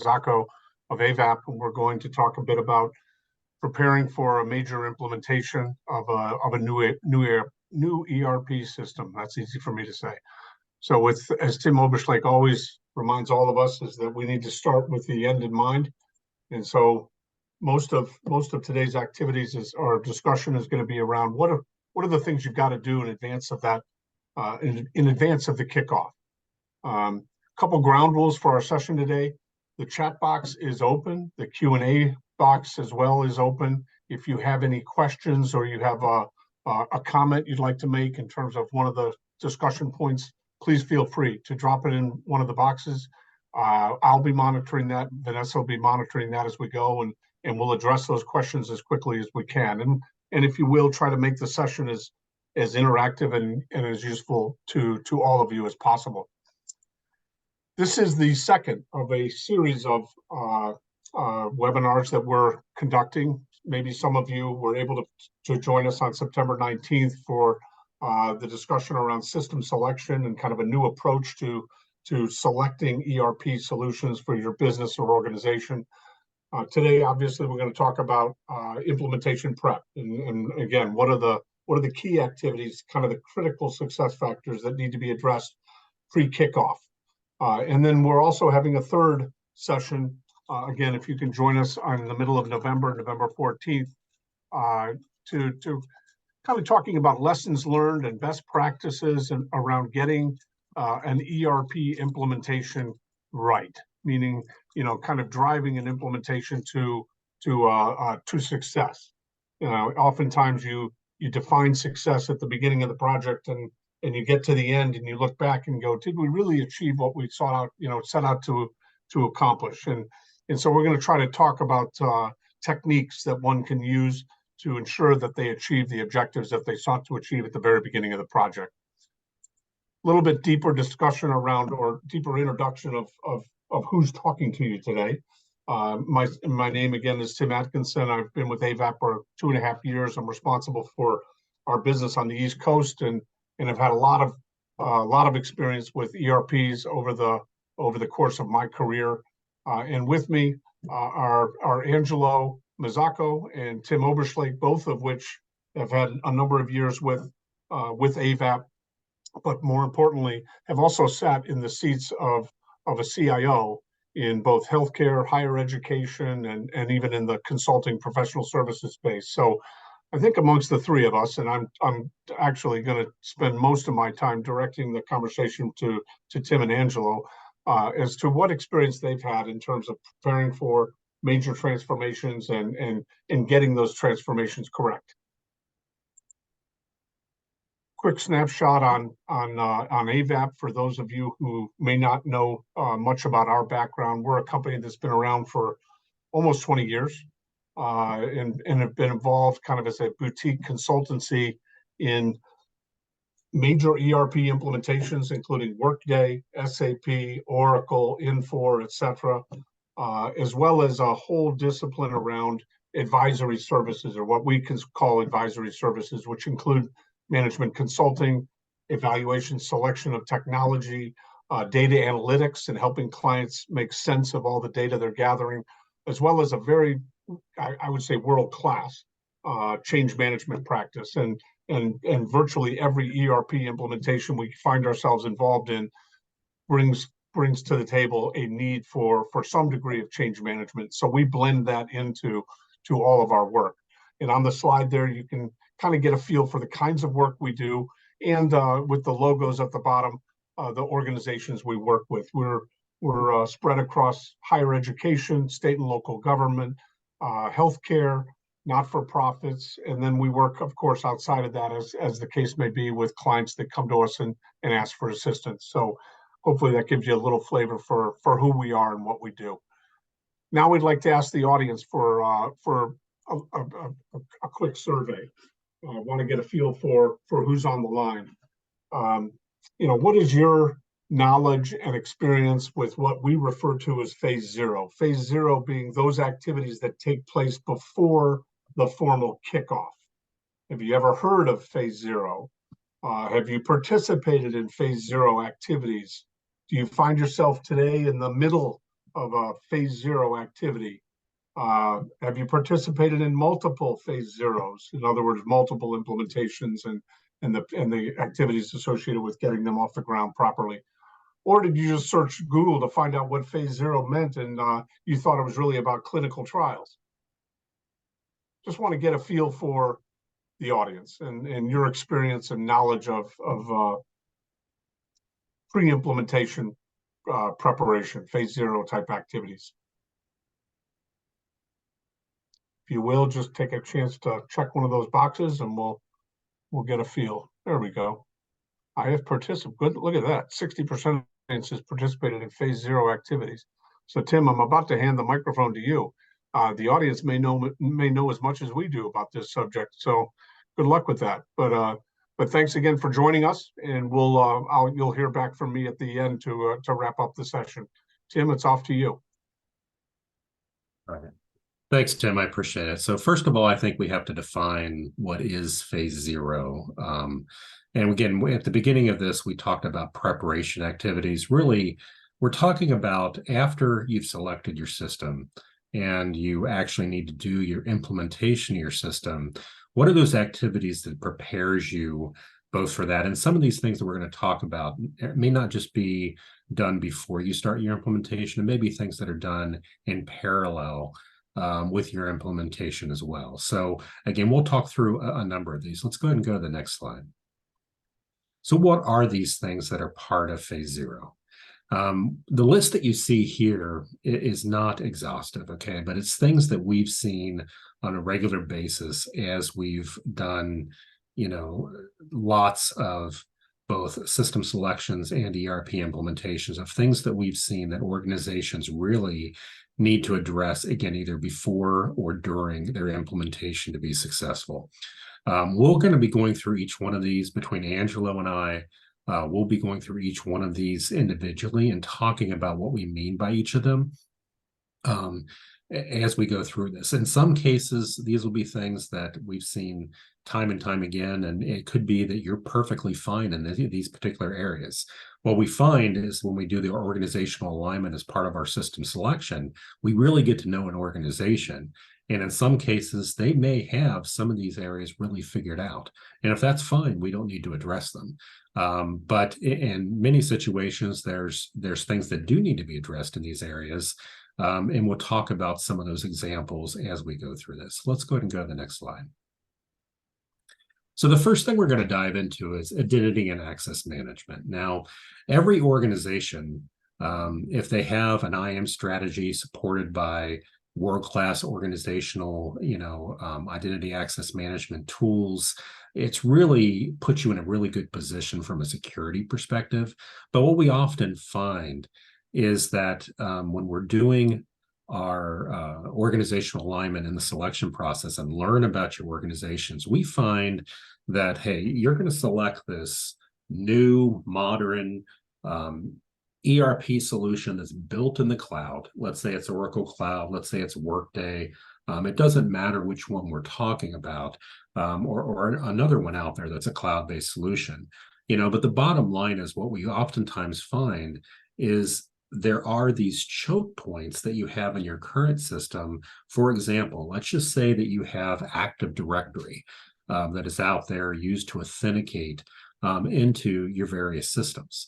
Mazzacco of Avaap, and we're going to talk a bit about preparing for a major implementation of a new ERP system. That's easy for me to say. So as Tim Oberschlake always reminds all of us, is that we need to start with the end in mind. And so most of today's activities or discussion is going to be around what are the things you've got to do in advance of that, in advance of the kickoff. Couple ground rules for our session today. The chat box is open. The Q&A box as well is open. If you have any questions or you have a comment you'd like to make in terms of one of the discussion points, please feel free to drop it in one of the boxes. I'll be monitoring that. Vanessa will be monitoring that as we go, and we'll address those questions as quickly as we can. And if you will, try to make the session as interactive and as useful to all of you as possible. This is the second of a series of webinars that we're conducting. Maybe some of you were able to join us on September 19th for the discussion around system selection and kind of a new approach to selecting ERP solutions for your business or organization. Today, obviously, we're going to talk about implementation prep, and again, what are the key activities, kind of the critical success factors that need to be addressed pre-kickoff. And then we're also having a third session. Again, if you can join us in the middle of November 14th, to kind of talking about lessons learned and best practices and around getting an ERP implementation right, meaning, kind of driving an implementation to success. Oftentimes you define success at the beginning of the project, and you get to the end and you look back and go, did we really achieve what we set out to accomplish? And so we're going to try to talk about techniques that one can use to ensure that they achieve the objectives that they sought to achieve at the very beginning of the project. A little bit deeper discussion around, or deeper introduction of who's talking to you today. My name again is Tim Atkinson. I've been with Avaap for 2.5 years. I'm responsible for our business on the East Coast, and I've had a lot of experience with ERPs over the course of my career. And with me are Angelo Mazzacco and Tim Oberschlake, both of which have had a number of years with Avaap, but more importantly, have also sat in the seats of a CIO in both healthcare, higher education, and even in the consulting professional services space. So I think amongst the three of us, and I'm actually going to spend most of my time directing the conversation to Tim and Angelo as to what experience they've had in terms of preparing for major transformations and getting those transformations correct. Quick snapshot on Avaap for those of you who may not know much about our background. We're a company that's been around for almost 20 years and have been involved kind of as a boutique consultancy in major ERP implementations, including Workday, SAP, Oracle, Infor, etc., as well as a whole discipline around advisory services, or what we can call advisory services, which include management consulting, evaluation, selection of technology, data analytics, and helping clients make sense of all the data they're gathering, as well as a very, I would say, world-class change management practice. And virtually every ERP implementation we find ourselves involved in brings to the table a need for some degree of change management. So we blend that into all of our work. And on the slide there, you can kind of get a feel for the kinds of work we do, and with the logos at the bottom, the organizations we work with. We're spread across higher education, state and local government, healthcare, not-for-profits, and then we work, of course, outside of that, as the case may be, with clients that come to us and ask for assistance. So hopefully that gives you a little flavor for who we are and what we do. Now we'd like to ask the audience for a quick survey. I want to get a feel for who's on the line. What is your knowledge and experience with what we refer to as phase zero? Phase zero being those activities that take place before the formal kickoff. Have you ever heard of phase zero? Have you participated in phase zero activities? Do you find yourself today in the middle of a phase zero activity? Have you participated in multiple phase zeros? In other words, multiple implementations and the activities associated with getting them off the ground properly? Or did you just search Google to find out what phase zero meant and you thought it was really about clinical trials? Just want to get a feel for the audience and your experience and knowledge of pre-implementation preparation, phase zero type activities. If you will, just take a chance to check one of those boxes and we'll get a feel. There we go. I have participated. Good, look at that. 60% has participated in phase zero activities. So Tim, I'm about to hand the microphone to you. The audience may know as much as we do about this subject. So good luck with that. But thanks again for joining us, and you'll hear back from me at the end to wrap up the session. Tim, it's off to you. All right. Thanks, Tim. I appreciate it. So first of all, I think we have to define what is phase zero. And again, at the beginning of this, we talked about preparation activities. Really, we're talking about after you've selected your system and you actually need to do your implementation of your system, what are those activities that prepares you both for that? And some of these things that we're going to talk about may not just be done before you start your implementation. It may be things that are done in parallel with your implementation as well. So again, we'll talk through a number of these. Let's go ahead and go to the next slide. So what are these things that are part of phase zero? The list that you see here is not exhaustive, okay, but it's things that we've seen on a regular basis as we've done, lots of both system selections and ERP implementations of things that we've seen that organizations really need to address, again, either before or during their implementation to be successful. We're going to be going through each one of these between Angelo and I. We'll be going through each one of these individually and talking about what we mean by each of them as we go through this. In some cases, these will be things that we've seen time and time again, and it could be that you're perfectly fine in these particular areas. What we find is when we do the organizational alignment as part of our system selection, we really get to know an organization. And in some cases, they may have some of these areas really figured out. And if that's fine, we don't need to address them. But in many situations, there's things that do need to be addressed in these areas. And we'll talk about some of those examples as we go through this. Let's go ahead and go to the next slide. So the first thing we're going to dive into is identity and access management. Now, every organization, if they have an IAM strategy supported by world-class organizational, identity access management tools, it's really puts you in a really good position from a security perspective. But what we often find is that when we're doing our organizational alignment in the selection process and learn about your organizations, we find that, hey, you're going to select this new, modern ERP solution that's built in the cloud. Let's say it's Oracle Cloud. Let's say it's Workday. It doesn't matter which one we're talking about, or another one out there that's a cloud-based solution. But the bottom line is what we oftentimes find is there are these choke points that you have in your current system. For example, let's just say that you have Active Directory that is out there used to authenticate into your various systems.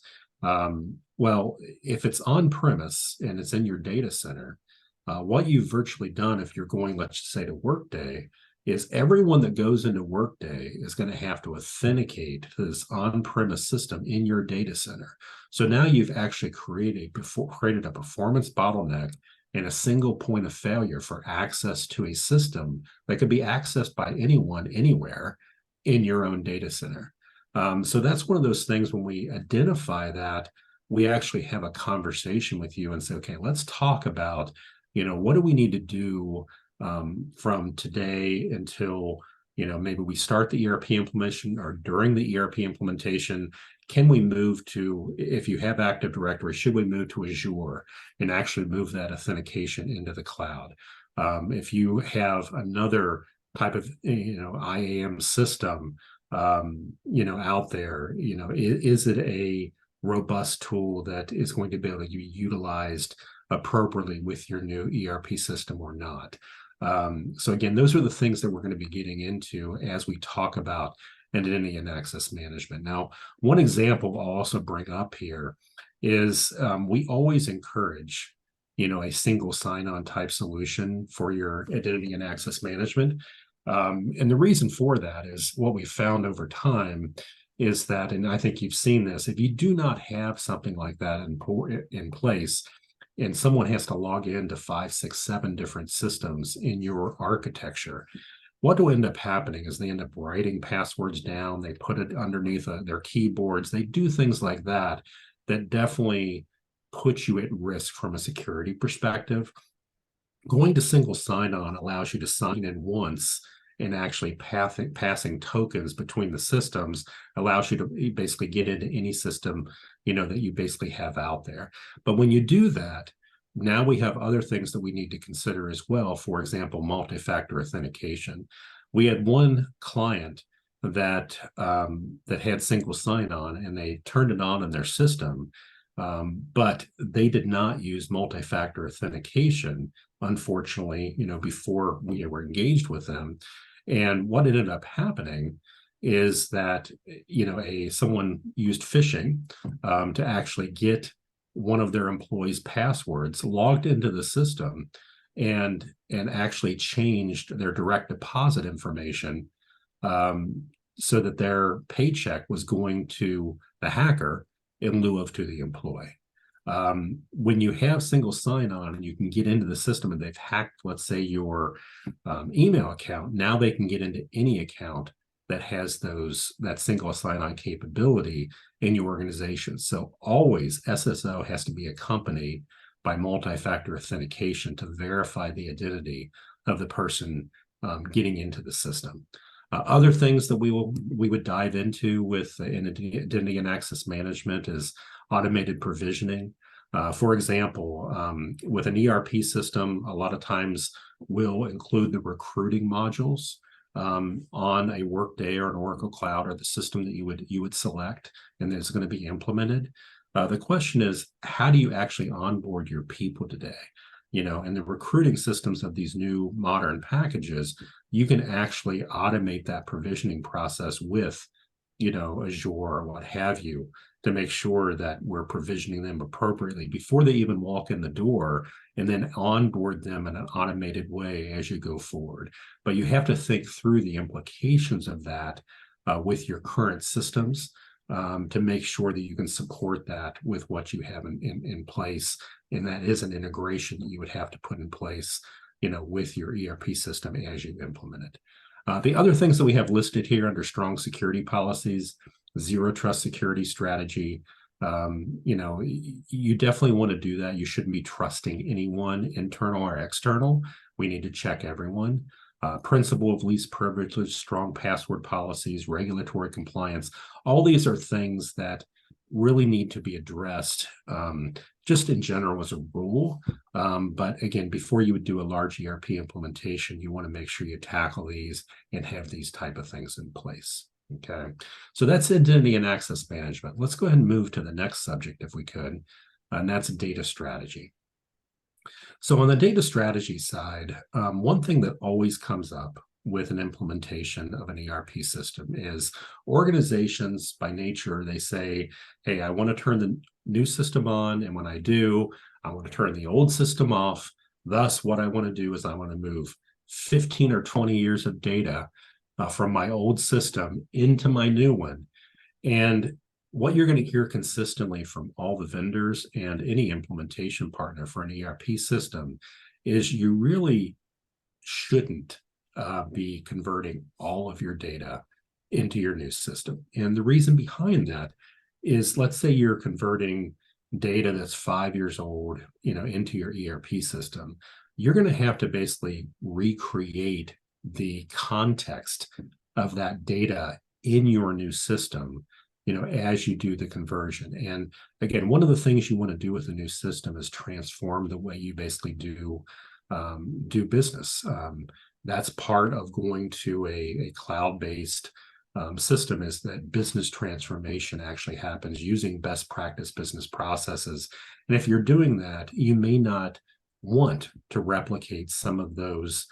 Well, if it's on-premise and it's in your data center, what you've virtually done if you're going, let's say, to Workday, is everyone that goes into Workday is going to have to authenticate to this on-premise system in your data center. So now you've actually created a performance bottleneck and a single point of failure for access to a system that could be accessed by anyone, anywhere in your own data center. So that's one of those things when we identify that, we actually have a conversation with you and say, okay, let's talk about, what do we need to do from today until, maybe we start the ERP implementation, or during the ERP implementation, can we move to, if you have Active Directory, should we move to Azure and actually move that authentication into the cloud? If you have another type of, IAM system, out there, is it a robust tool that is going to be able to be utilized appropriately with your new ERP system or not. So again, those are the things that we're going to be getting into as we talk about identity and access management. Now, one example I'll also bring up here is we always encourage, a single sign-on type solution for your identity and access management. And the reason for that is what we found over time is that, and I think you've seen this, if you do not have something like that in place, and someone has to log into 5, 6, 7 different systems in your architecture, what will end up happening is they end up writing passwords down, they put it underneath their keyboards, they do things like that definitely put you at risk from a security perspective. Going to single sign-on allows you to sign in once, and actually passing tokens between the systems allows you to basically get into any system, that you basically have out there. But when you do that, now we have other things that we need to consider as well. For example, multi-factor authentication. We had one client that had single sign-on, and they turned it on in their system, but they did not use multi-factor authentication, unfortunately, before we were engaged with them. And what ended up happening is that, someone used phishing to actually get one of their employees' passwords, logged into the system, and actually changed their direct deposit information so that their paycheck was going to the hacker in lieu of to the employee. When you have single sign-on and you can get into the system and they've hacked, let's say, your email account, now they can get into any account that has that single sign-on capability in your organization. So always SSO has to be accompanied by multi-factor authentication to verify the identity of the person getting into the system. Other things that we would dive into with identity and access management is automated provisioning. For example, with an ERP system, a lot of times we'll include the recruiting modules on a Workday or an Oracle Cloud or the system that you would select, and that's going to be implemented. The question is, how do you actually onboard your people today? And the recruiting systems of these new modern packages, you can actually automate that provisioning process with, Azure or what have you, to make sure that we're provisioning them appropriately before they even walk in the door, and then onboard them in an automated way as you go forward. But you have to think through the implications of that with your current systems to make sure that you can support that with what you have in place. And that is an integration that you would have to put in place, with your ERP system as you implement it. The other things that we have listed here under strong security policies, zero trust security strategy. You definitely want to do that. You shouldn't be trusting anyone, internal or external. We need to check everyone. Principle of least privilege, strong password policies, regulatory compliance. All these are things that really need to be addressed just in general as a rule. But again, before you would do a large ERP implementation, you want to make sure you tackle these and have these type of things in place. Okay, so that's identity and access management. Let's go ahead and move to the next subject if we could, and that's data strategy. So on the data strategy side, one thing that always comes up with an implementation of an ERP system is organizations by nature, they say, hey, I want to turn the new system on, and when I do, I want to turn the old system off. Thus, what I want to do is I want to move 15 or 20 years of data from my old system into my new one. And what you're going to hear consistently from all the vendors and any implementation partner for an ERP system is you really shouldn't be converting all of your data into your new system. And the reason behind that is, let's say you're converting data that's 5 years old, into your ERP system. You're going to have to basically recreate the context of that data in your new system, as you do the conversion. And again, one of the things you want to do with a new system is transform the way you basically do business. That's part of going to a cloud-based system is that business transformation actually happens using best practice business processes. And if you're doing that, you may not want to replicate some of those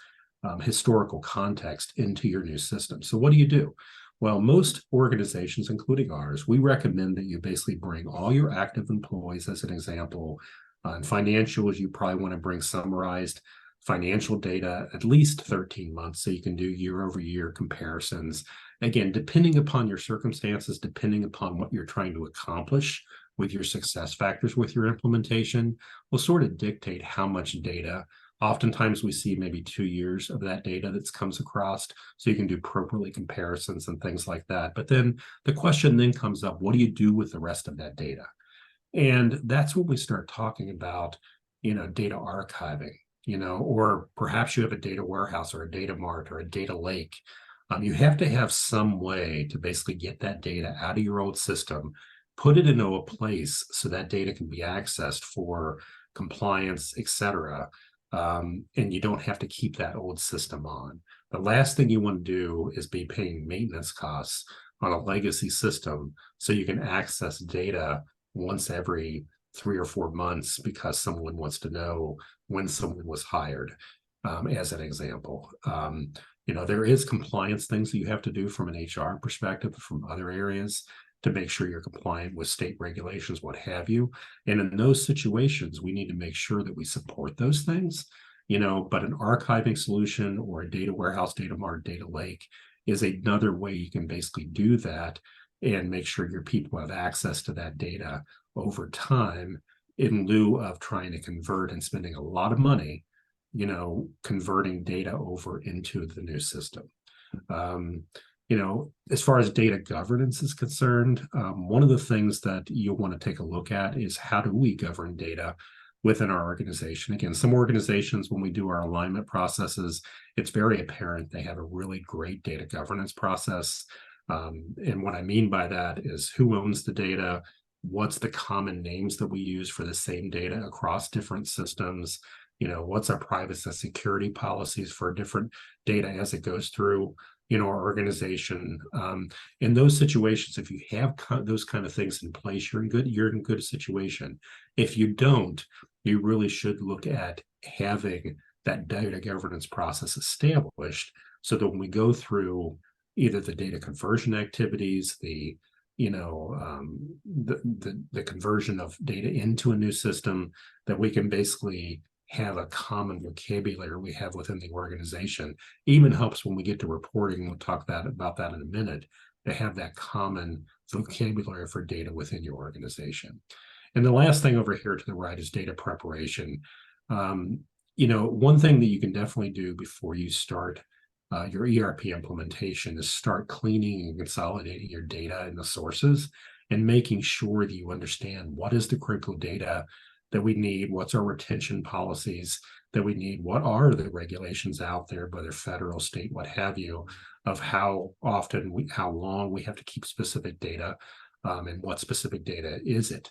historical context into your new system. So what do? Well, most organizations, including ours, we recommend that you basically bring all your active employees, as an example. In financials, you probably want to bring summarized financial data at least 13 months so you can do year-over-year comparisons. Again, depending upon your circumstances, depending upon what you're trying to accomplish with your success factors with your implementation, will sort of dictate how much data. Oftentimes we see maybe 2 years of that data that comes across, so you can do appropriately comparisons and things like that. But then the question then comes up, what do you do with the rest of that data? And that's when we start talking about, data archiving, or perhaps you have a data warehouse or a data mart or a data lake. You have to have some way to basically get that data out of your old system, put it into a place so that data can be accessed for compliance, et cetera. And you don't have to keep that old system on. The last thing you want to do is be paying maintenance costs on a legacy system so you can access data once every 3 or 4 months because someone wants to know when someone was hired, as an example. There is compliance things that you have to do from an HR perspective, from other areas, to make sure you're compliant with state regulations, what have you. And in those situations, we need to make sure that we support those things, but an archiving solution or a data warehouse, data mart, data lake is another way you can basically do that and make sure your people have access to that data over time, in lieu of trying to convert and spending a lot of money, converting data over into the new system. As far as data governance is concerned, one of the things that you'll want to take a look at is how do we govern data within our organization. Again, some organizations, when we do our alignment processes, it's very apparent they have a really great data governance process. And what I mean by that is who owns the data, what's the common names that we use for the same data across different systems, what's our privacy and security policies for different data as it goes through our organization. In those situations, if you have those kind of things in place, you're in a good situation. If you don't, you really should look at having that data governance process established so that when we go through either the data conversion activities, the conversion of data into a new system, that we can basically have a common vocabulary we have within the organization. Even helps when we get to reporting, we'll talk about that in a minute, to have that common vocabulary for data within your organization. And the last thing over here to the right is data preparation. One thing that you can definitely do before you start your ERP implementation is start cleaning and consolidating your data and the sources and making sure that you understand what is the critical data that we need, what's our retention policies that we need, what are the regulations out there, whether federal, state, what have you, of how often, how long we have to keep specific data, and what specific data is it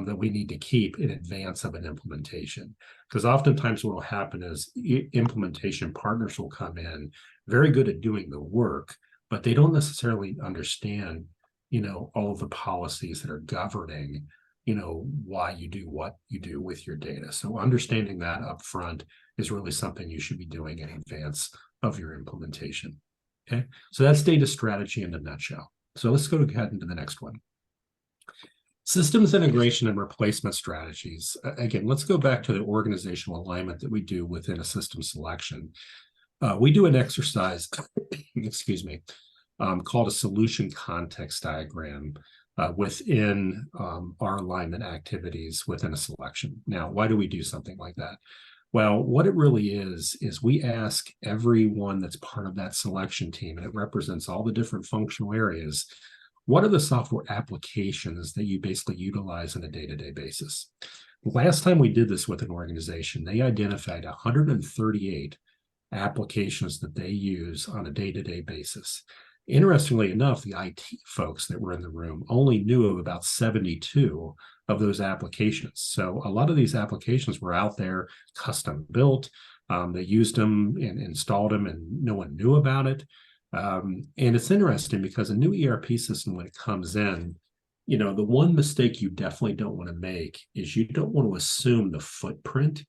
that we need to keep in advance of an implementation. Because oftentimes what will happen is implementation partners will come in very good at doing the work, but they don't necessarily understand, all of the policies that are governing why you do what you do with your data. So understanding that up front is really something you should be doing in advance of your implementation. Okay, so that's data strategy in a nutshell. So let's go ahead into the next one. Systems integration and replacement strategies. Again, let's go back to the organizational alignment that we do within a system selection. We do an exercise, excuse me, called a solution context diagram within our alignment activities within a selection. Now, why do we do something like that? Well, what it really is we ask everyone that's part of that selection team, and it represents all the different functional areas, what are the software applications that you basically utilize on a day-to-day basis? Last time we did this with an organization, they identified 138 applications that they use on a day-to-day basis. Interestingly enough, the IT folks that were in the room only knew of about 72 of those applications. So a lot of these applications were out there, custom built. They used them and installed them, and no one knew about it. And it's interesting because a new ERP system, when it comes in, the one mistake you definitely don't want to make is you don't want to assume the footprint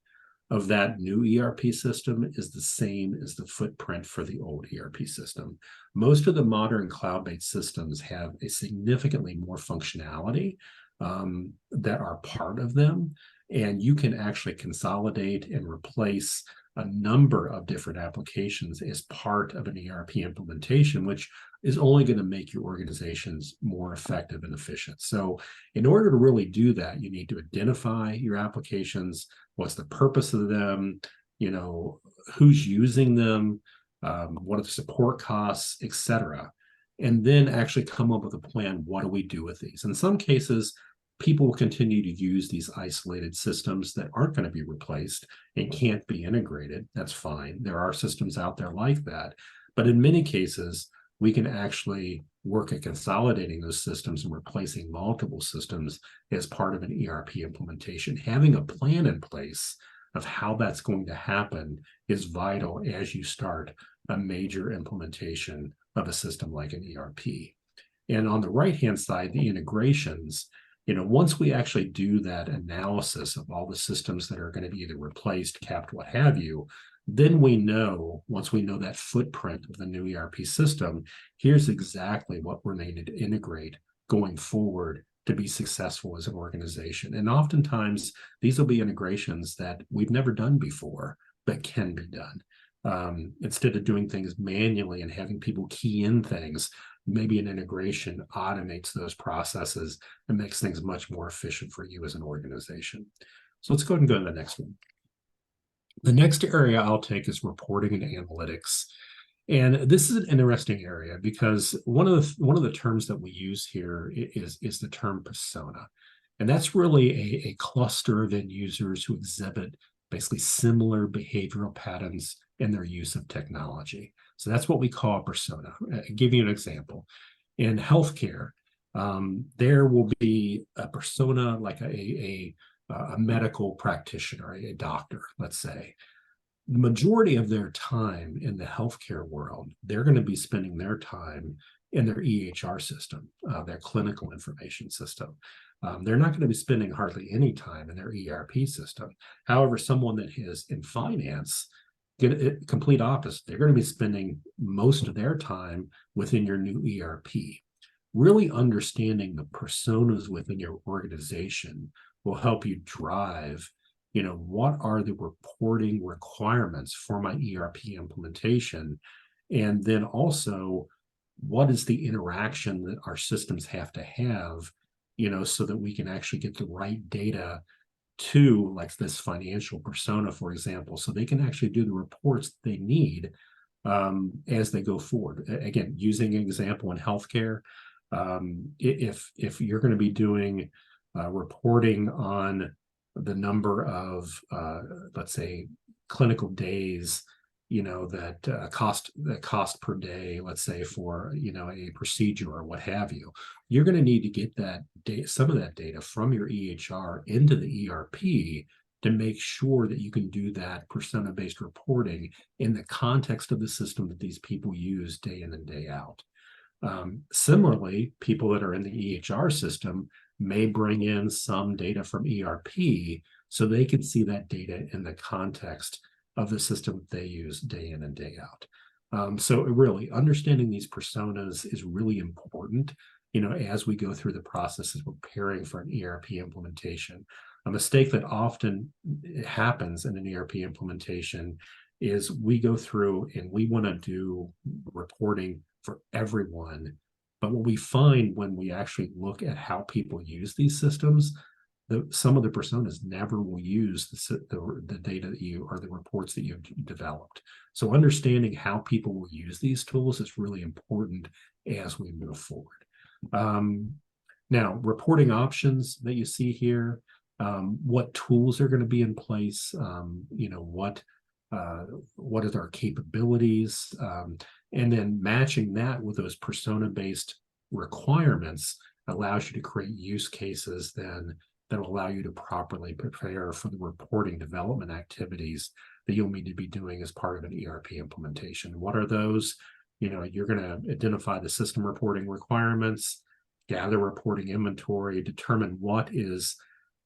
of that new ERP system is the same as the footprint for the old ERP system. Most of the modern cloud-based systems have a significantly more functionality that are part of them, and you can actually consolidate and replace a number of different applications as part of an ERP implementation, which is only going to make your organizations more effective and efficient. So in order to really do that, you need to identify your applications, what's the purpose of them, who's using them, what are the support costs, etc. And then actually come up with a plan. What do we do with these? In some cases, people will continue to use these isolated systems that aren't going to be replaced and can't be integrated. That's fine. There are systems out there like that. But in many cases, we can actually work at consolidating those systems and replacing multiple systems as part of an ERP implementation. Having a plan in place of how that's going to happen is vital as you start a major implementation of a system like an ERP. And on the right-hand side, the integrations, once we actually do that analysis of all the systems that are going to be either replaced, capped, what have you, then once we know that footprint of the new ERP system, here's exactly what we're needing to integrate going forward to be successful as an organization. And oftentimes, these will be integrations that we've never done before, but can be done. Instead of doing things manually and having people key in things, maybe an integration automates those processes and makes things much more efficient for you as an organization. So let's go ahead and go to the next one. The next area I'll take is reporting and analytics. And this is an interesting area because one of the terms that we use here is the term persona. And that's really a cluster of end users who exhibit basically similar behavioral patterns in their use of technology. So that's what we call a persona. I'll give you an example. In healthcare, there will be a persona like a medical practitioner, a doctor, let's say. The majority of their time in the healthcare world, they're going to be spending their time in their EHR system, their clinical information system. They're not going to be spending hardly any time in their ERP system. However, someone that is in finance, get a complete opposite. They're going to be spending most of their time within your new ERP. Really understanding the personas within your organization will help you drive, what are the reporting requirements for my ERP implementation? And then also, what is the interaction that our systems have to have, so that we can actually get the right data to like this financial persona, for example, so they can actually do the reports they need as they go forward. Again, using an example in healthcare, if you're going to be doing reporting on the number of, let's say, clinical days, that cost per day, let's say for, a procedure or what have you, you're going to need to get that data, some of that data from your EHR into the ERP to make sure that you can do that persona-based reporting in the context of the system that these people use day in and day out. Similarly, people that are in the EHR system may bring in some data from ERP so they can see that data in the context of the system they use day in and day out. So really understanding these personas is really important, as we go through the process of preparing for an ERP implementation. A mistake that often happens in an ERP implementation is we go through and we want to do reporting for everyone. But what we find when we actually look at how people use these systems, some of the personas never will use the data that you or the reports that you've developed. So understanding how people will use these tools is really important as we move forward. Now, reporting options that you see here, what tools are going to be in place, what is our capabilities, and then matching that with those persona-based requirements allows you to create use cases then that will allow you to properly prepare for the reporting development activities that you'll need to be doing as part of an ERP implementation. What are those? you're going to identify the system reporting requirements, gather reporting inventory, determine what is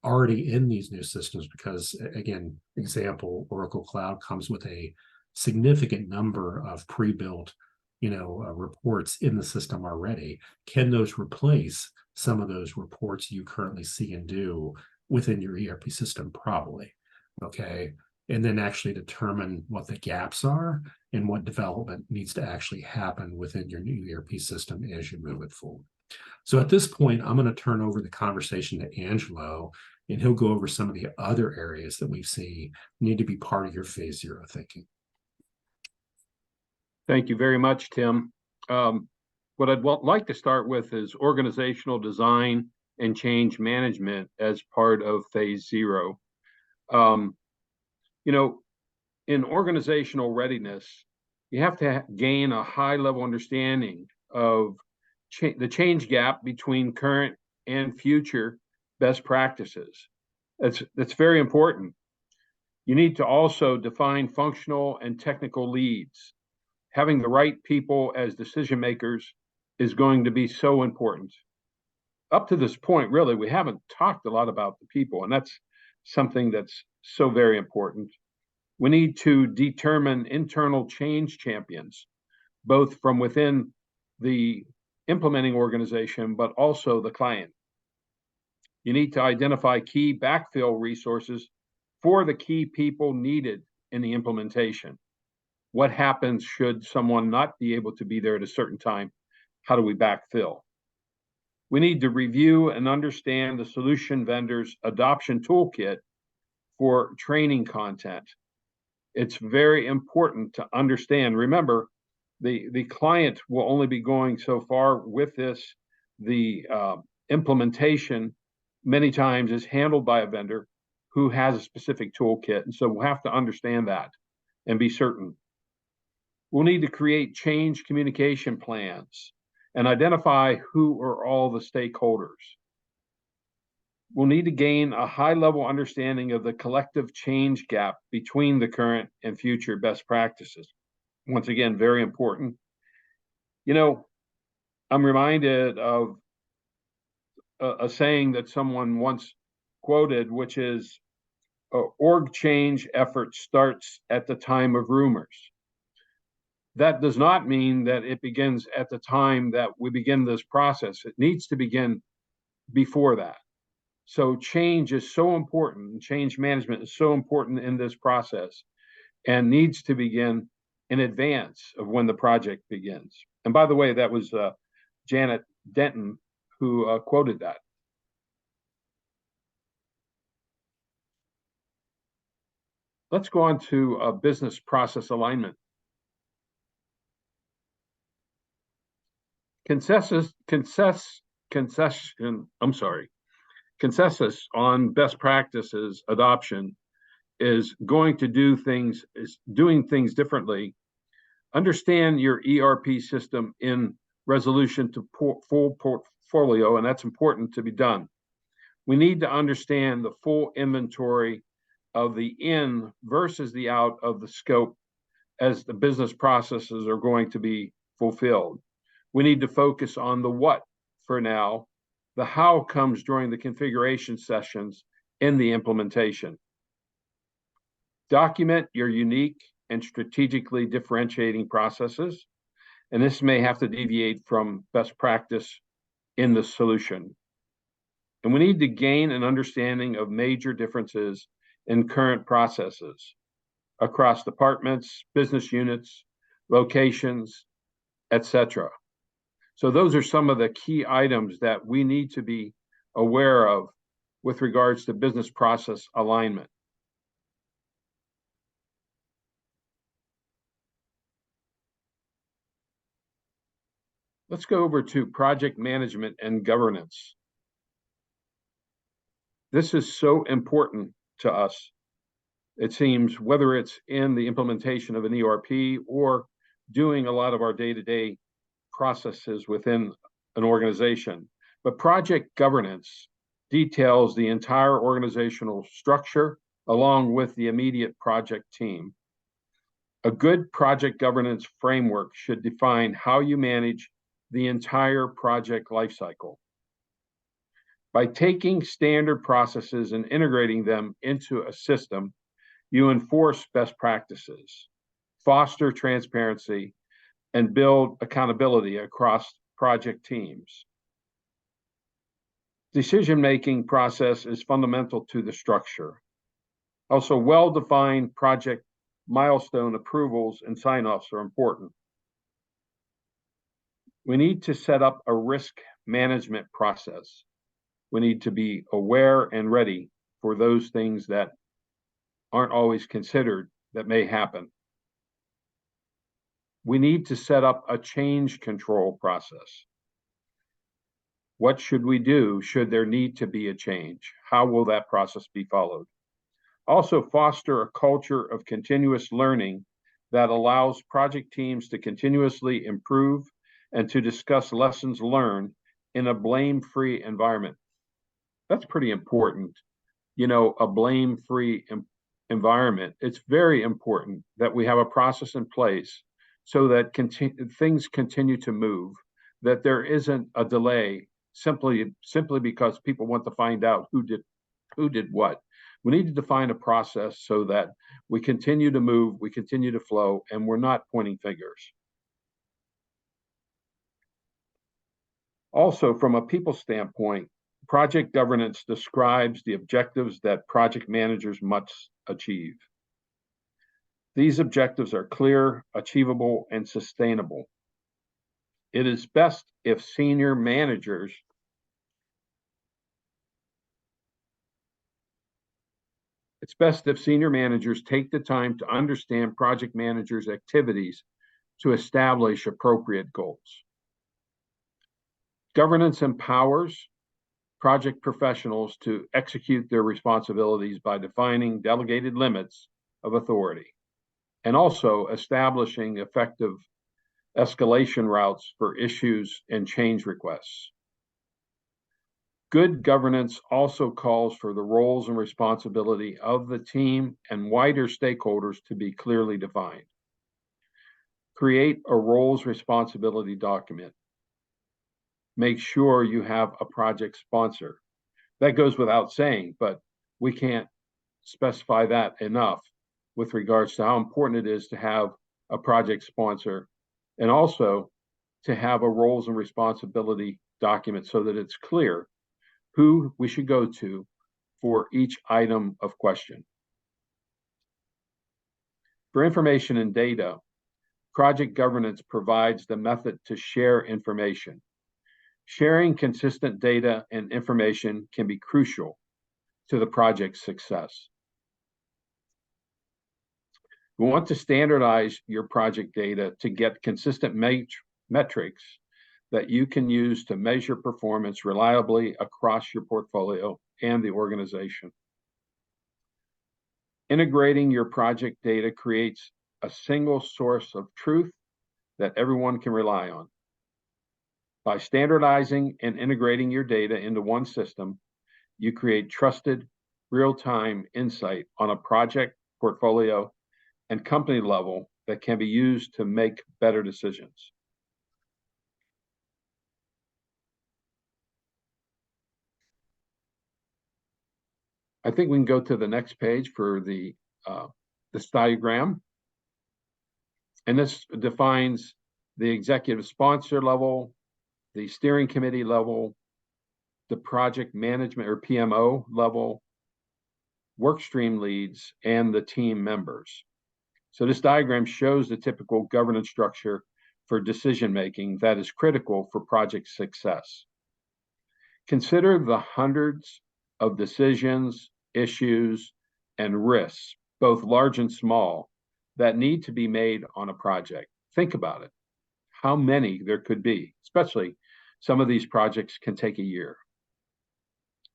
already in these new systems, because again, example, Oracle Cloud comes with a significant number of pre-built reports in the system already. Can those replace some of those reports you currently see and do within your ERP system? Probably. Okay. And then actually determine what the gaps are and what development needs to actually happen within your new ERP system as you move it forward. So at this point, I'm going to turn over the conversation to Angelo, and he'll go over some of the other areas that we see need to be part of your phase 0 thinking. Thank you very much, Tim. What I'd like to start with is organizational design and change management as part of phase 0. In organizational readiness, you have to gain a high level understanding of the change gap between current and future best practices. That's very important. You need to also define functional and technical leads. Having the right people as decision makers is going to be so important. Up to this point, really, we haven't talked a lot about the people, and that's something that's so very important. We need to determine internal change champions, both from within the implementing organization, but also the client. You need to identify key backfill resources for the key people needed in the implementation. What happens should someone not be able to be there at a certain time? How do we backfill? We need to review and understand the solution vendor's adoption toolkit for training content. It's very important to understand. Remember, the client will only be going so far with this. The implementation many times is handled by a vendor who has a specific toolkit. And so we'll have to understand that and be certain. We'll need to create change communication plans and identify who are all the stakeholders. We'll need to gain a high-level understanding of the collective change gap between the current and future best practices. Once again, very important. I'm reminded of a saying that someone once quoted, which is, org change effort starts at the time of rumors. That does not mean that it begins at the time that we begin this process. It needs to begin before that. So change is so important. Change management is so important in this process and needs to begin in advance of when the project begins. And by the way, that was Janet Denton who quoted that. Let's go on to business process alignment. Consensus on best practices adoption is doing things differently. Understand your ERP system in resolution to full portfolio, and that's important to be done. We need to understand the full inventory of the in versus the out of the scope as the business processes are going to be fulfilled. We need to focus on the what for now. The how comes during the configuration sessions in the implementation. Document your unique and strategically differentiating processes, and this may have to deviate from best practice in the solution. And we need to gain an understanding of major differences in current processes across departments, business units, locations, etc. So those are some of the key items that we need to be aware of with regards to business process alignment. Let's go over to project management and governance. This is so important to us. It seems, whether it's in the implementation of an ERP or doing a lot of our day-to-day processes within an organization. But project governance details the entire organizational structure along with the immediate project team. A good project governance framework should define how you manage the entire project lifecycle. By taking standard processes and integrating them into a system, you enforce best practices, foster transparency, and build accountability across project teams. Decision-making process is fundamental to the structure. Also, well-defined project milestone approvals and sign-offs are important. We need to set up a risk management process. We need to be aware and ready for those things that aren't always considered that may happen. We need to set up a change control process. What should we do should there need to be a change? How will that process be followed? Also, foster a culture of continuous learning that allows project teams to continuously improve and to discuss lessons learned in a blame-free environment. That's pretty important. You know, a blame-free environment. It's very important that we have a process in place so that things continue to move, that there isn't a delay simply because people want to find out who did what. We need to define a process so that we continue to move, we continue to flow, and we're not pointing fingers. Also, from a people standpoint, project governance describes the objectives that project managers must achieve. These objectives are clear, achievable, and sustainable. It is best if senior managers take the time to understand project managers' activities to establish appropriate goals. Governance empowers project professionals to execute their responsibilities by defining delegated limits of authority and also establishing effective escalation routes for issues and change requests. Good governance also calls for the roles and responsibility of the team and wider stakeholders to be clearly defined. Create a roles responsibility document. Make sure you have a project sponsor. That goes without saying, but we can't specify that enough with regards to how important it is to have a project sponsor and also to have a roles and responsibility document so that it's clear who we should go to for each item of question. For information and data, project governance provides the method to share information. Sharing consistent data and information can be crucial to the project's success. We want to standardize your project data to get consistent metrics that you can use to measure performance reliably across your portfolio and the organization. Integrating your project data creates a single source of truth that everyone can rely on. By standardizing and integrating your data into one system, you create trusted, real-time insight on a project, portfolio, and company level that can be used to make better decisions. I think we can go to the next page for this diagram. And this defines the executive sponsor level, the steering committee level, the project management or PMO level, workstream leads, and the team members. So this diagram shows the typical governance structure for decision-making that is critical for project success. Consider the hundreds of decisions, issues, and risks, both large and small, that need to be made on a project. Think about it. How many there could be, especially some of these projects can take a year.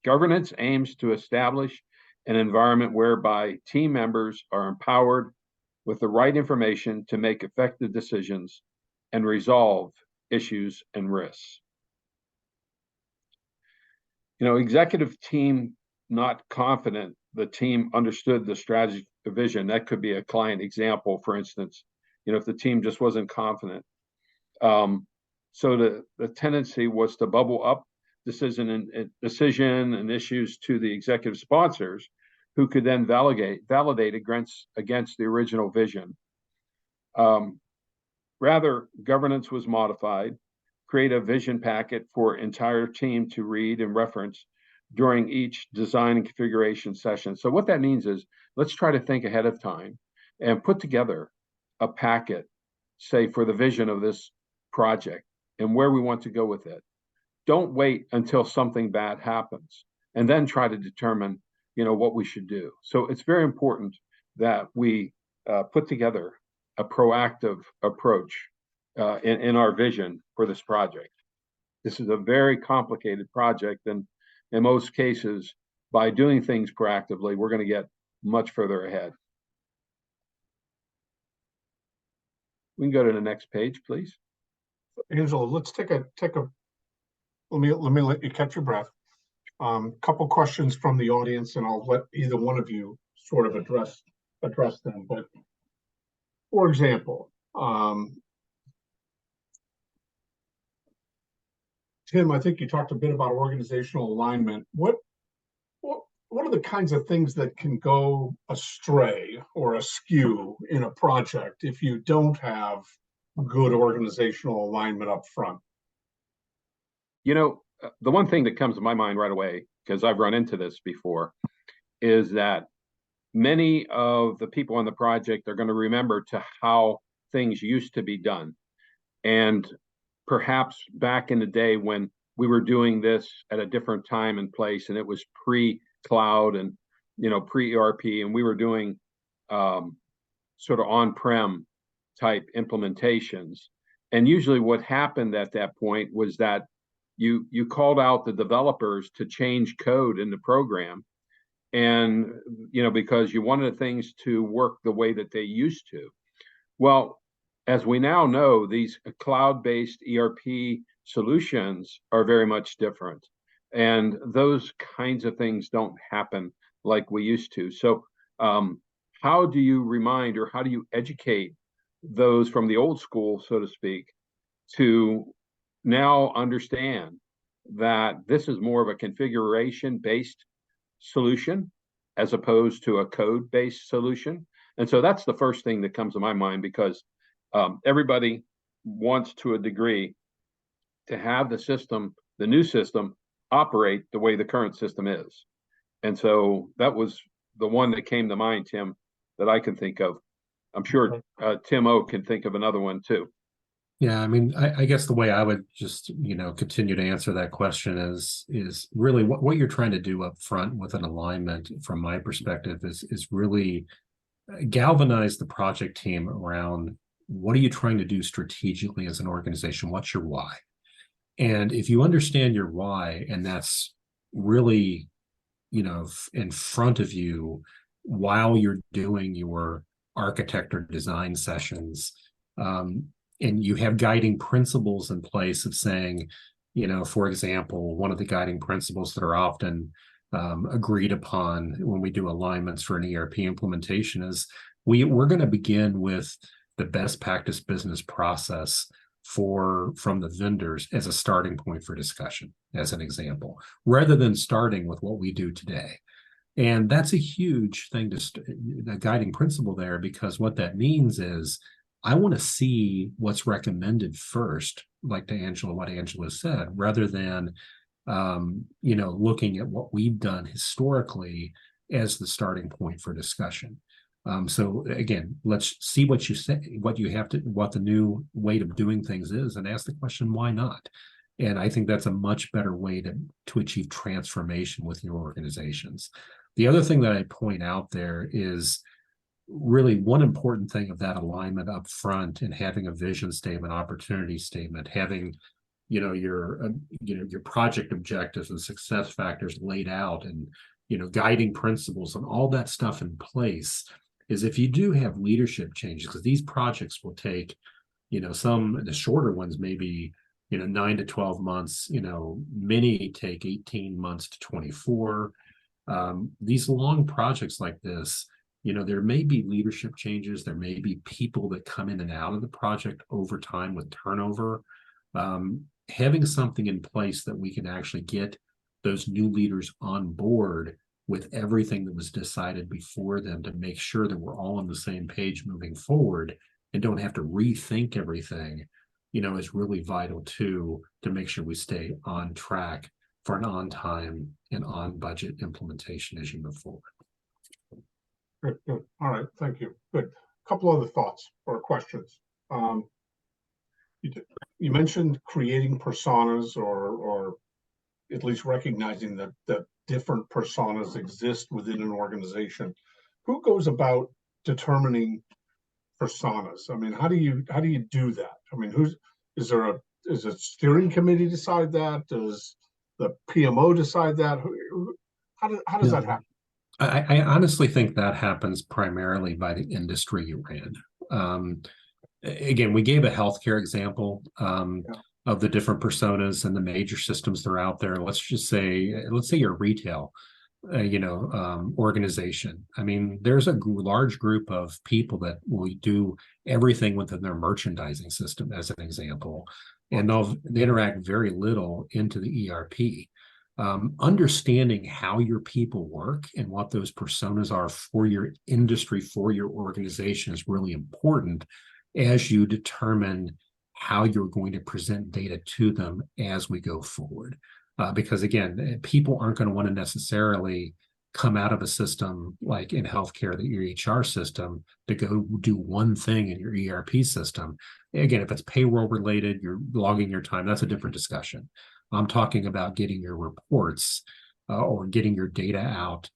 Governance aims to establish an environment whereby team members are empowered with the right information to make effective decisions and resolve issues and risks. You know, executive team not confident the team understood the strategy vision. That could be a client example, for instance, if the team just wasn't confident. So the tendency was to bubble up decision and issues to the executive sponsors, who could then validate against the original vision. Rather, governance was modified, create a vision packet for entire team to read and reference during each design and configuration session. So what that means is, let's try to think ahead of time and put together a packet, say, for the vision of this project and where we want to go with it. Don't wait until something bad happens and then try to determine, what we should do. So it's very important that we put together a proactive approach in our vision for this project. This is a very complicated project, and in most cases, by doing things proactively, we're going to get much further ahead. We can go to the next page, please. Angelo, let's take a let me let you catch your breath. Couple questions from the audience, and I'll let either one of you sort of address them. But for example, Tim, I think you talked a bit about organizational alignment. What are the kinds of things that can go astray or askew in a project if you don't have good organizational alignment up front? The one thing that comes to my mind right away, because I've run into this before, is that many of the people on the project are going to remember to how things used to be done. And perhaps back in the day when we were doing this at a different time and place, and it was pre-cloud and, pre-ERP, and we were doing sort of on-prem type implementations. And usually what happened at that point was that you called out the developers to change code in the program, and because you wanted things to work the way that they used to. Well, as we now know, these cloud-based ERP solutions are very much different, and those kinds of things don't happen like we used to. So how do you remind, or how do you educate those from the old school, so to speak, to now understand that this is more of a configuration-based solution as opposed to a code-based solution? And so that's the first thing that comes to my mind, because everybody wants, to a degree, to have the new system, operate the way the current system is. And so that was the one that came to mind, Tim, that I can think of. I'm sure Tim O can think of another one too. Yeah, I mean, I guess the way I would just, continue to answer that question is really what you're trying to do up front with an alignment, from my perspective, is really galvanize the project team around what are you trying to do strategically as an organization? What's your why? And if you understand your why, and that's really, in front of you while you're doing your architect or design sessions, and you have guiding principles in place of saying, for example, one of the guiding principles that are often agreed upon when we do alignments for an ERP implementation is we're going to begin with the best practice business process from the vendors as a starting point for discussion, as an example, rather than starting with what we do today. And that's a huge thing, a guiding principle there, because what that means is I want to see what's recommended first, like what Angelo said, rather than looking at what we've done historically as the starting point for discussion. So again, let's see what you say, what the new way of doing things is, and ask the question, why not? And I think that's a much better way to achieve transformation with your organizations. The other thing that I point out there is really one important thing of that alignment up front, and having a vision statement, opportunity statement, having your project objectives and success factors laid out, and guiding principles and all that stuff in place, is if you do have leadership changes, because these projects will take some, the shorter ones maybe 9 to 12 months, many take 18 months to 24. These long projects like this, there may be leadership changes, there may be people that come in and out of the project over time with turnover. Having something in place that we can actually get those new leaders on board with everything that was decided before them to make sure that we're all on the same page moving forward and don't have to rethink everything, is really vital too, to make sure we stay on track for an on-time and on-budget implementation as you move forward. Good, good. All right, thank you. Good. A couple other thoughts or questions. You mentioned creating personas or at least recognizing that different personas exist within an organization. Who goes about determining personas? I mean, how do you do that? I mean, is a steering committee decide that? Does the PMO decide that? How does that happen? I honestly think that happens primarily by the industry you're in. Again, we gave a healthcare example of the different personas and the major systems that are out there. Let's say you're a retail, organization. I mean, there's a large group of people that will do everything within their merchandising system, as an example, and they interact very little into the ERP. Understanding how your people work and what those personas are for your industry, for your organization, is really important as you determine how you're going to present data to them as we go forward. Because again, people aren't going to want to necessarily come out of a system like in healthcare, your HR system, to go do one thing in your ERP system. Again, if it's payroll related, you're logging your time, that's a different discussion. I'm talking about getting your reports or getting your data out.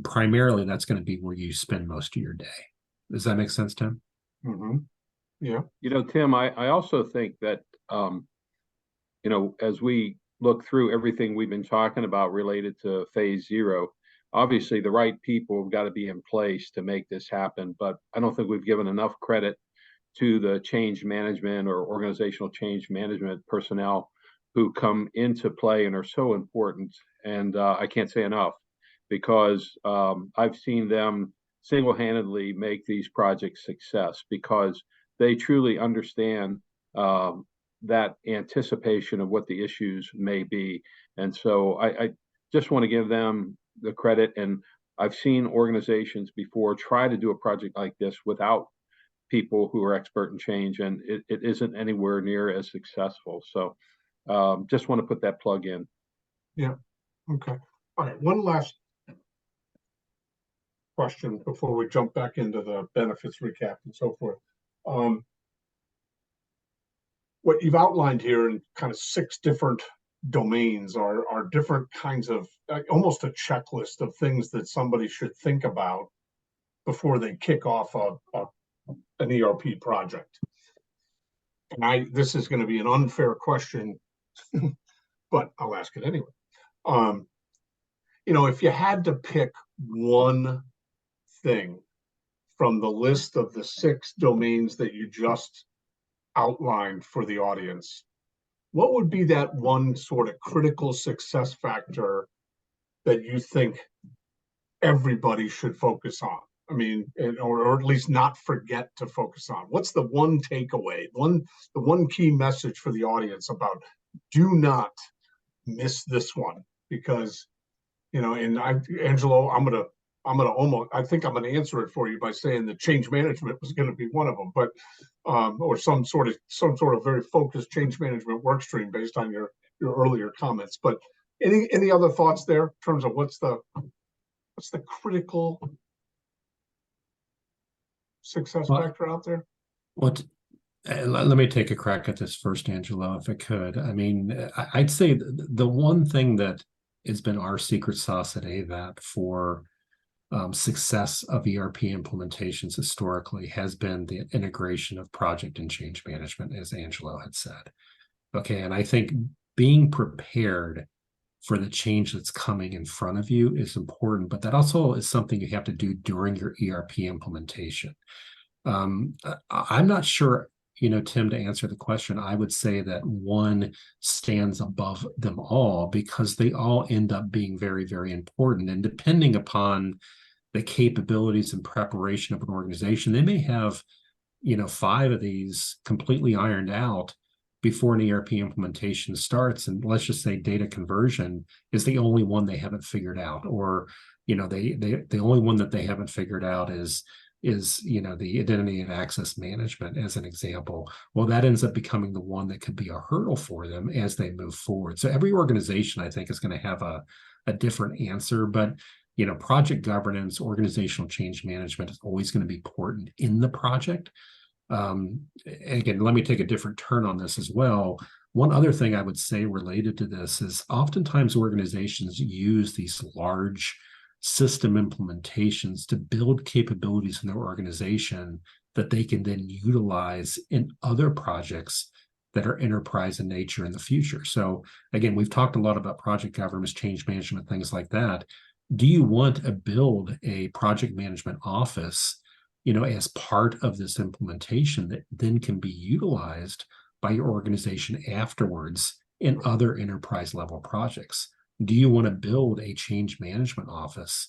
Primarily, that's going to be where you spend most of your day. Does that make sense, Tim? Mm-hmm. Yeah. Tim, I also think that, as we look through everything we've been talking about related to phase 0, obviously the right people have got to be in place to make this happen. But I don't think we've given enough credit to the change management or organizational change management personnel who come into play and are so important. And I can't say enough, because I've seen them single-handedly make these projects success, because they truly understand that anticipation of what the issues may be. And so I just want to give them the credit. And I've seen organizations before try to do a project like this without people who are expert in change, and it isn't anywhere near as successful. So just want to put that plug in. Yeah. Okay. All right. One last question before we jump back into the benefits recap and so forth. What you've outlined here in kind of 6 different domains are different kinds of almost a checklist of things that somebody should think about before they kick off an ERP project. And this is going to be an unfair question, but I'll ask it anyway. If you had to pick one thing from the list of the 6 domains that you just outlined for the audience, what would be that one sort of critical success factor that you think everybody should focus on? I mean, or at least not forget to focus on. What's the one takeaway, the one key message for the audience about do not miss this one? Because, and Angelo, I think I'm gonna answer it for you by saying that change management was going to be one of them, but or some sort of very focused change management work stream based on your earlier comments. But any other thoughts there in terms of what's the critical success factor out there? Let me take a crack at this first, Angelo, if I could. I mean, I'd say the one thing that has been our secret sauce at Avaap for success of ERP implementations historically has been the integration of project and change management, as Angelo had said. Okay, and I think being prepared for the change that's coming in front of you is important, but that also is something you have to do during your ERP implementation. I'm not sure Tim, to answer the question, I would say that one stands above them all because they all end up being very, very important. And depending upon the capabilities and preparation of an organization, they may have, 5 of these completely ironed out before an ERP implementation starts. And let's just say data conversion is the only one they haven't figured out, or, the only one that they haven't figured out is the identity and access management, as an example. Well, that ends up becoming the one that could be a hurdle for them as they move forward. So every organization, I think, is going to have a different answer, but project governance, organizational change management is always going to be important in the project. Again, let me take a different turn on this as well. One other thing I would say related to this is oftentimes organizations use these large system implementations to build capabilities in their organization that they can then utilize in other projects that are enterprise in nature in the future. So again, we've talked a lot about project governance, change management, things like that. Do you want to build a project management office, as part of this implementation that then can be utilized by your organization afterwards in other enterprise level projects? Do you want to build a change management office,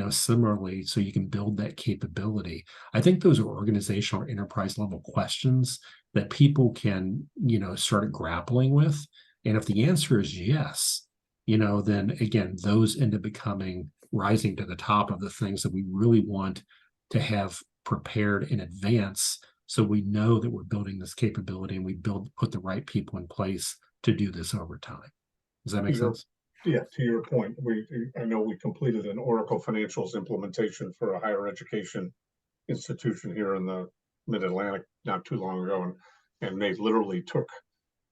similarly, so you can build that capability? I think those are organizational or enterprise level questions that people can, start grappling with. And if the answer is yes, then again, those end up rising to the top of the things that we really want to have prepared in advance, so we know that we're building this capability and we put the right people in place to do this over time. Does that make sense? Yeah, to your point, I know we completed an Oracle Financials implementation for a higher education institution here in the Mid-Atlantic not too long ago, and they literally took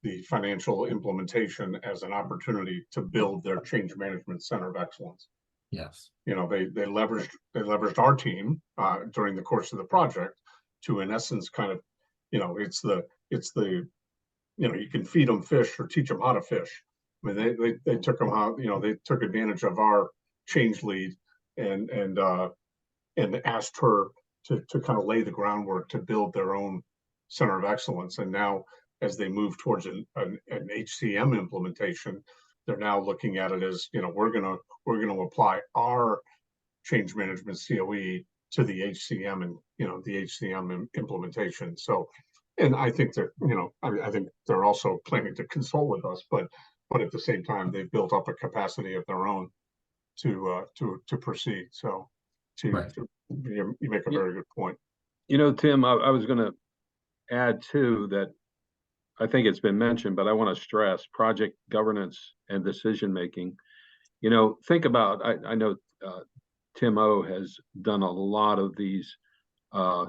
the financial implementation as an opportunity to build their change management center of excellence. Yes. They leveraged our team during the course of the project to, in essence, kind of, it's the you can feed them fish or teach them how to fish. I mean, they took them how, they took advantage of our change lead and asked her to kind of lay the groundwork to build their own center of excellence. And now, as they move towards an HCM implementation, they're now looking at it as, we're gonna apply our change management COE to the HCM and the HCM implementation. So, and I think that I think they're also planning to consult with us, but at the same time, they've built up a capacity of their own to proceed. So, you make a very good point. Tim, I was going to add too that I think it's been mentioned, but I want to stress project governance and decision making. Think about, I know Tim O has done a lot of these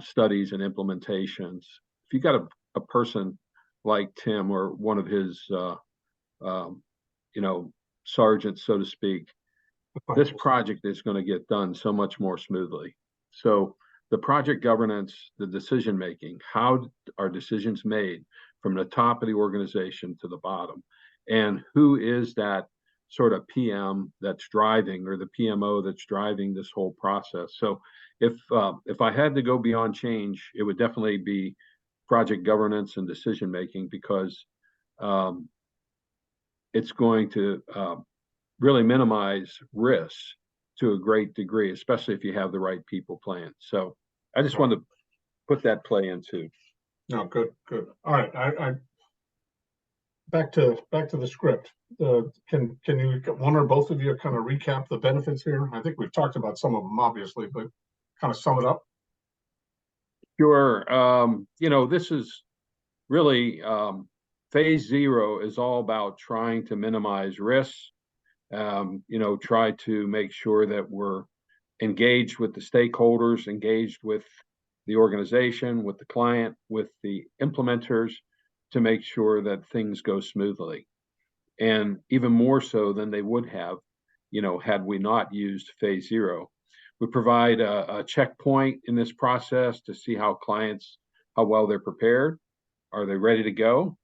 studies and implementations. If you got a person like Tim or one of his sergeants, so to speak, this project is going to get done so much more smoothly. So the project governance, the decision making, how are decisions made from the top of the organization to the bottom, and who is that sort of PM that's driving, or the PMO that's driving this whole process. So if I had to go beyond change, it would definitely be project governance and decision making, because it's going to really minimize risks to a great degree, especially if you have the right people playing. So I just wanted to put that play in too. No, good. All right, I back to the script. Can you, one or both of you, kind of recap the benefits here? I think we've talked about some of them, obviously, but kind of sum it up. Sure. This is really phase 0 is all about trying to minimize risks. Try to make sure that we're engaged with the stakeholders, engaged with the organization, with the client, with the implementers, to make sure that things go smoothly, and even more so than they would have, had we not used phase 0. We provide a checkpoint in this process to see how well they're prepared. Are they ready to go?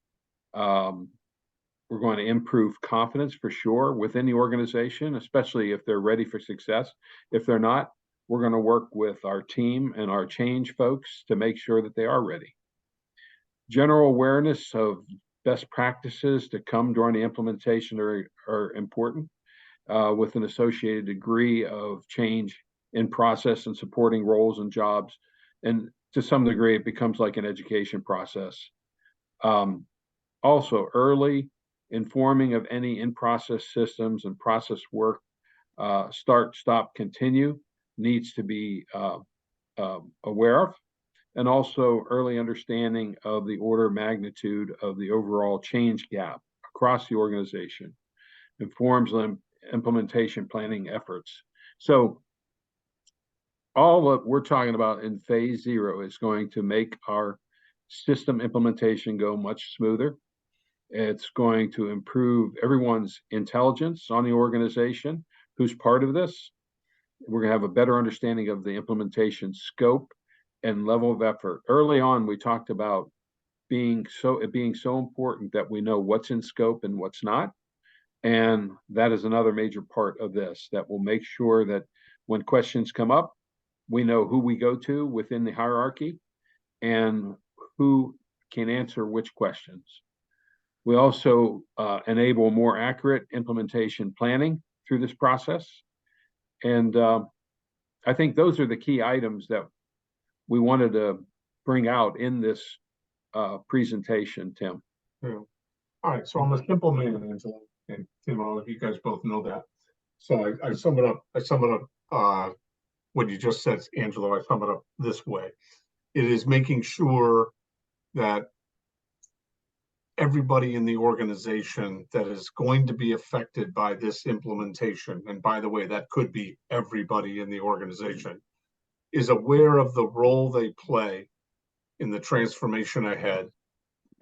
We're going to improve confidence for sure within the organization, especially if they're ready for success. If they're not, we're going to work with our team and our change folks to make sure that they are ready. General awareness of best practices to come during the implementation are important, with an associated degree of change in process and supporting roles and jobs. And to some degree, it becomes like an education process. Also, early informing of any in-process systems and process work, start, stop, continue, needs to be aware of. And also early understanding of the order of magnitude of the overall change gap across the organization informs them implementation planning efforts. So all that we're talking about in phase 0 is going to make our system implementation go much smoother. It's going to improve everyone's intelligence on the organization who's part of this. We're going to have a better understanding of the implementation scope and level of effort. Early on, we talked about it being so important that we know what's in scope and what's not. And that is another major part of this that will make sure that when questions come up, we know who we go to within the hierarchy and who can answer which questions. We also enable more accurate implementation planning through this process. And I think those are the key items that we wanted to bring out in this presentation, Tim. Yeah. All right, so I'm a simple man, Angelo, and Tim, all of you guys both know that. So I sum it up. What you just said, Angelo, I sum it up this way. It is making sure that everybody in the organization that is going to be affected by this implementation, and by the way, that could be everybody in the organization, is aware of the role they play in the transformation ahead,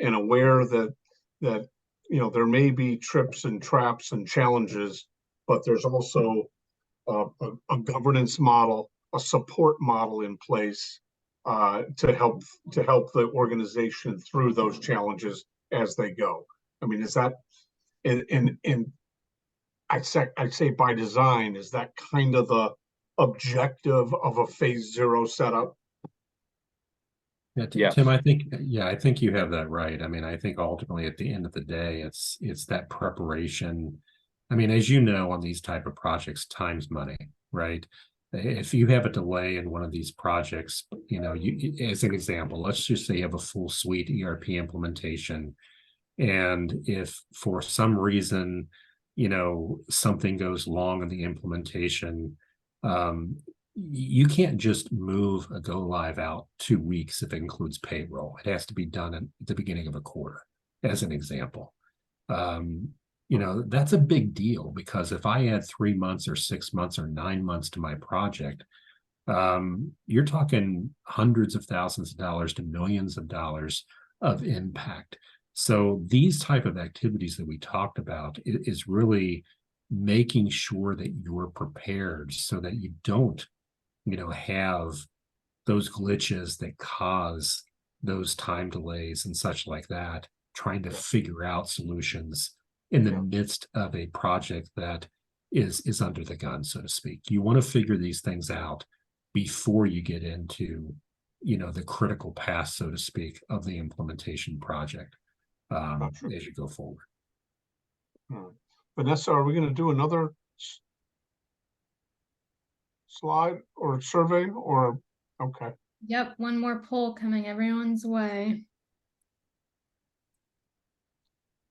and aware that there may be trips and traps and challenges, but there's also a governance model, a support model in place to help the organization through those challenges as they go. I mean, is that and I'd say by design, is that kind of the objective of a phase 0 setup? Yeah, Yes. Tim, I think you have that right. I mean, I think ultimately at the end of the day, it's that preparation. I mean, as you know, on these type of projects, time's money, right? If you have a delay in one of these projects, as an example, let's just say you have a full suite ERP implementation, and if for some reason, something goes wrong in the implementation, you can't just move a go live out 2 weeks if it includes payroll. It has to be done at the beginning of a quarter, as an example. That's a big deal, because if I add 3 months or 6 months or 9 months to my project, you're talking hundreds of thousands of dollars to millions of dollars of impact. So these type of activities that we talked about is really making sure that you're prepared so that you don't have those glitches that cause those time delays and such like that, trying to figure out solutions in the midst of a project that is under the gun, so to speak. You want to figure these things out before you get into the critical path, so to speak, of the implementation project as you go forward. Vanessa, are we going to do another slide or survey, or okay? Yep, one more poll coming everyone's way.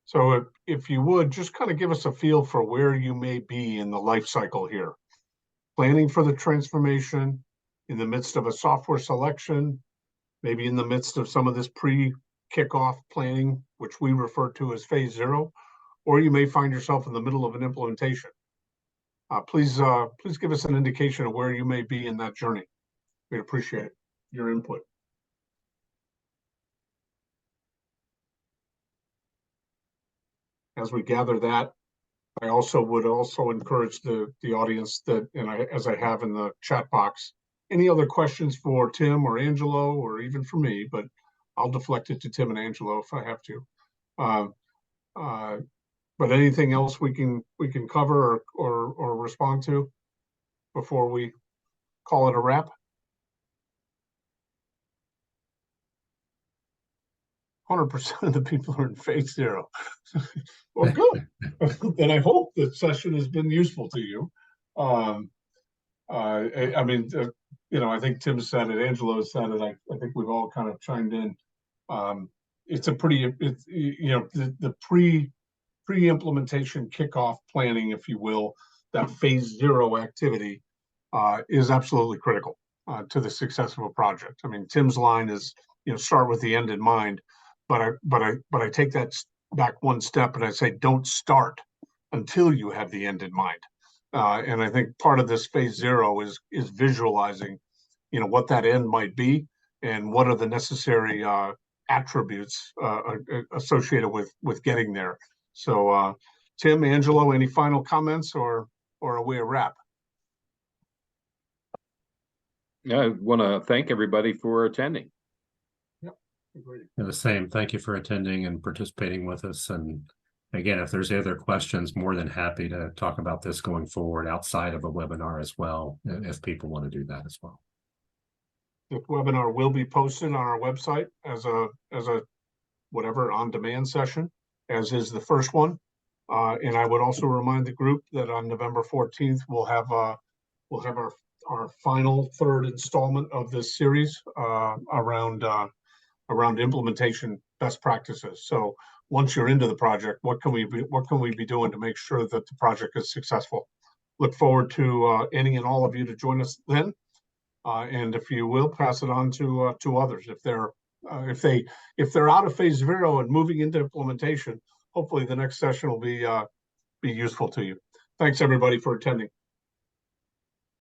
So if you would just kind of give us a feel for where you may be in the life cycle here. Planning for the transformation, in the midst of a software selection, maybe in the midst of some of this pre-kickoff planning, which we refer to as phase 0, or you may find yourself in the middle of an implementation. Please give us an indication of where you may be in that journey. We'd appreciate your input. As we gather that, I would encourage the audience that, as I have in the chat box, any other questions for Tim or Angelo, or even for me, but I'll deflect it to Tim and Angelo if I have to. But anything else we can cover or respond to before we call it a wrap? 100% of the people are in phase 0. Well, good. Then I hope the session has been useful to you. I mean, I think Tim said it, Angelo said it. I think we've all kind of chimed in. It's a pretty, the pre-implementation kickoff planning, if you will, that phase 0 activity is absolutely critical to the success of a project. I mean, Tim's line is, start with the end in mind, but I take that back one step and I say, don't start until you have the end in mind. And I think part of this phase 0 is visualizing, what that end might be and what are the necessary attributes associated with getting there. So, Tim, Angelo, any final comments or are we a wrap? I want to thank everybody for attending. Yep, agreed. The same. Thank you for attending and participating with us. And again, if there's other questions, more than happy to talk about this going forward outside of a webinar as well, if people want to do that as well. The webinar will be posted on our website as a whatever on-demand session, as is the first one. And I would also remind the group that on November 14th we'll have our final third installment of this series around implementation best practices. So once you're into the project, what can we be doing to make sure that the project is successful? Look forward to any and all of you to join us then. And if you will, pass it on to others if they're out of phase 0 and moving into implementation. Hopefully, the next session will be useful to you. Thanks everybody for attending.